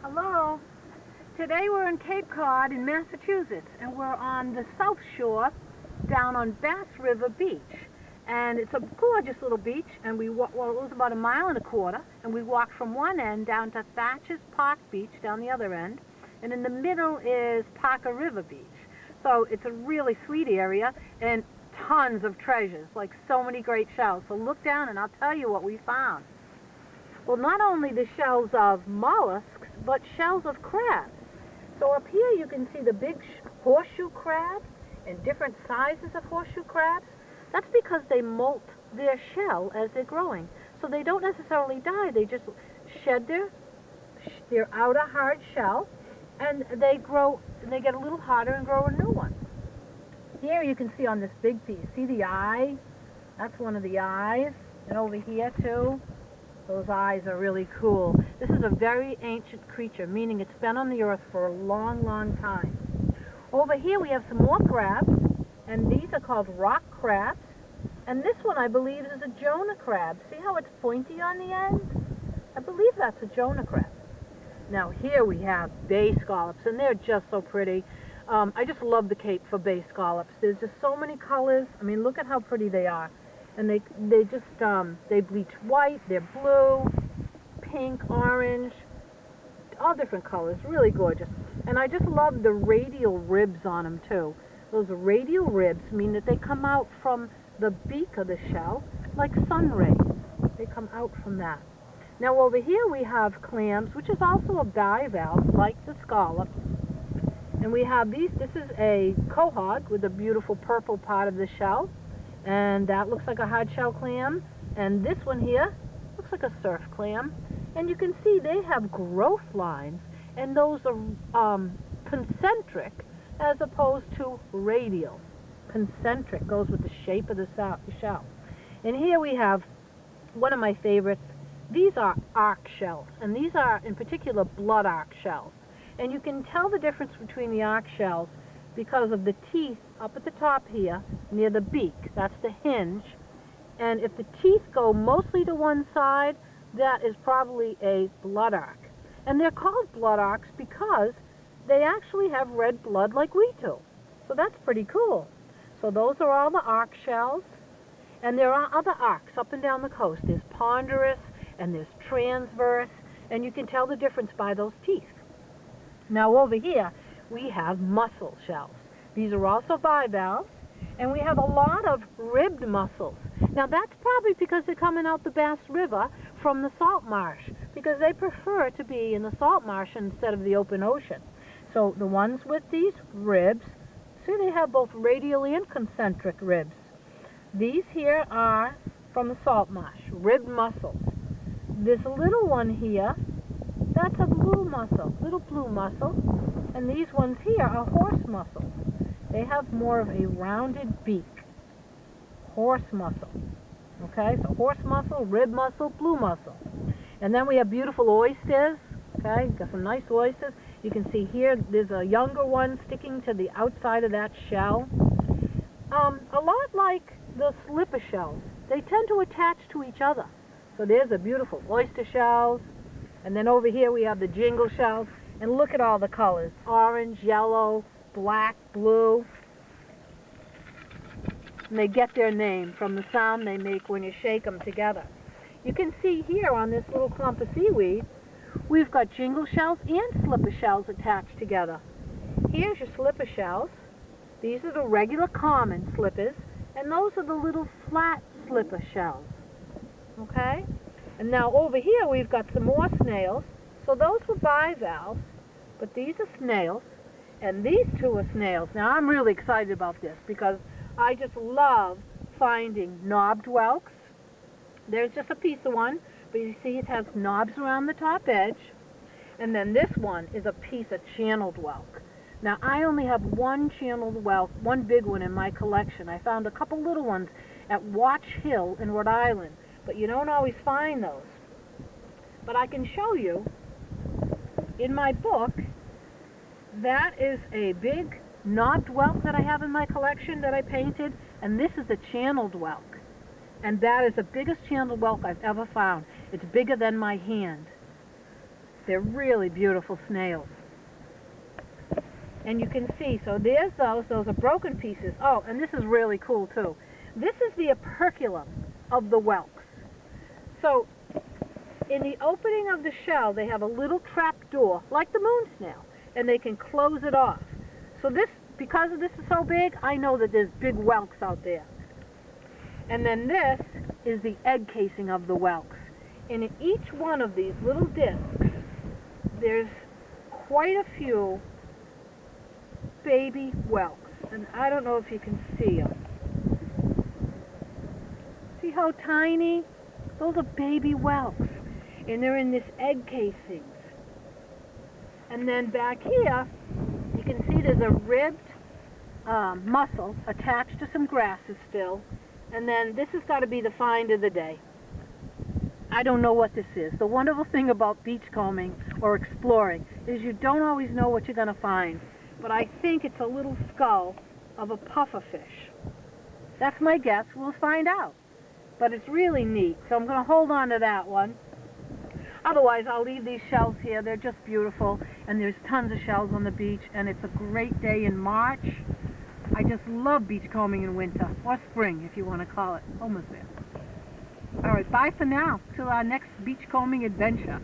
Hello. Today we're in Cape Cod in Massachusetts, and we're on the south shore down on Bass River Beach. And it's a gorgeous little beach, and it was about 1.25 miles, and we walked from one end down to Thatcher's Park Beach down the other end, and in the middle is Parker River Beach. So it's a really sweet area, and tons of treasures, like so many great shells. So look down and I'll tell you what we found. Well, not only the shells of mollusks, but shells of crabs. So up here you can see the big horseshoe crab and different sizes of horseshoe crabs. That's because they molt their shell as they're growing. So they don't necessarily die, they just shed their outer hard shell, and they grow, and they get a little harder and grow a new one. Here you can see on this big piece, see the eye? That's one of the eyes. And over here too, those eyes are really cool. This is a very ancient creature, meaning it's been on the earth for a long, long time. Over here we have some more crabs, and these are called rock crabs. And this one, I believe, is a Jonah crab. See how it's pointy on the end? I believe that's a Jonah crab. Now here we have bay scallops, and they're just so pretty. I just love the Cape for bay scallops. There's just so many colors. I mean, look at how pretty they are. And they bleach white, they're blue, pink, orange, all different colors, really gorgeous. And I just love the radial ribs on them too. Those radial ribs mean that they come out from the beak of the shell like sun rays. They come out from that. Now over here we have clams, which is also a bivalve like the scallops. And we have these. This is a quahog with a beautiful purple part of the shell. And that looks like a hard shell clam. And this one here looks like a surf clam. And you can see they have growth lines, and those are concentric as opposed to radial. Concentric goes with the shape of the shell. And here we have one of my favorites. These are arc shells, and these are in particular blood arc shells. And you can tell the difference between the arc shells because of the teeth up at the top here near the beak. That's the hinge. And if the teeth go mostly to one side, that is probably a blood arc. And they're called blood arcs because they actually have red blood like we do. So that's pretty cool. So those are all the arc shells. And there are other arcs up and down the coast. There's ponderous and there's transverse, and you can tell the difference by those teeth. Now over here we have mussel shells. These are also bivalves, and we have a lot of ribbed mussels. Now that's probably because they're coming out the Bass River from the salt marsh, because they prefer to be in the salt marsh instead of the open ocean. So the ones with these ribs, see, they have both radial and concentric ribs. These here are from the salt marsh, ribbed mussels. This little one here, that's a blue mussel, little blue mussel. And these ones here are horse mussels. They have more of a rounded beak. Horse mussel. Okay, so horse mussel, rib mussel, blue mussel. And then we have beautiful oysters. Okay, got some nice oysters. You can see here there's a younger one sticking to the outside of that shell. A lot like the slipper shells. They tend to attach to each other. So there's a beautiful oyster shells. And then over here we have the jingle shells. And look at all the colors. Orange, yellow, black, blue. And they get their name from the sound they make when you shake them together. You can see here on this little clump of seaweed, we've got jingle shells and slipper shells attached together. Here's your slipper shells. These are the regular common slippers, and those are the little flat slipper shells. Okay? And now over here we've got some more snails. So those were bivalves, but these are snails, and these two are snails. Now I'm really excited about this because I just love finding knobbed whelks. There's just a piece of one, but you see it has knobs around the top edge. And then this one is a piece of channeled whelk. Now, I only have one channeled whelk, one big one in my collection. I found a couple little ones at Watch Hill in Rhode Island, but you don't always find those. But I can show you in my book, that is a big knobbed whelk that I have in my collection that I painted, and this is a channeled whelk. And that is the biggest channeled whelk I've ever found. It's bigger than my hand. They're really beautiful snails. And you can see, so there's those are broken pieces. Oh, and this is really cool too. This is the operculum of the whelks. So, in the opening of the shell, they have a little trap door, like the moon snail, and they can close it off. So this, because this is so big, I know that there's big whelks out there. And then this is the egg casing of the whelks. And in each one of these little discs, there's quite a few baby whelks. And I don't know if you can see them. See how tiny? Those are baby whelks. And they're in this egg casings. And then back here, you can see there's a ribbed mussel attached to some grasses still. And then this has got to be the find of the day. I don't know what this is. The wonderful thing about beachcombing or exploring is you don't always know what you're going to find. But I think it's a little skull of a pufferfish. That's my guess. We'll find out. But it's really neat, so I'm going to hold on to that one. Otherwise, I'll leave these shells here. They're just beautiful, and there's tons of shells on the beach, and it's a great day in March. I just love beachcombing in winter, or spring, if you want to call it. Almost there. All right, bye for now. Till our next beachcombing adventure.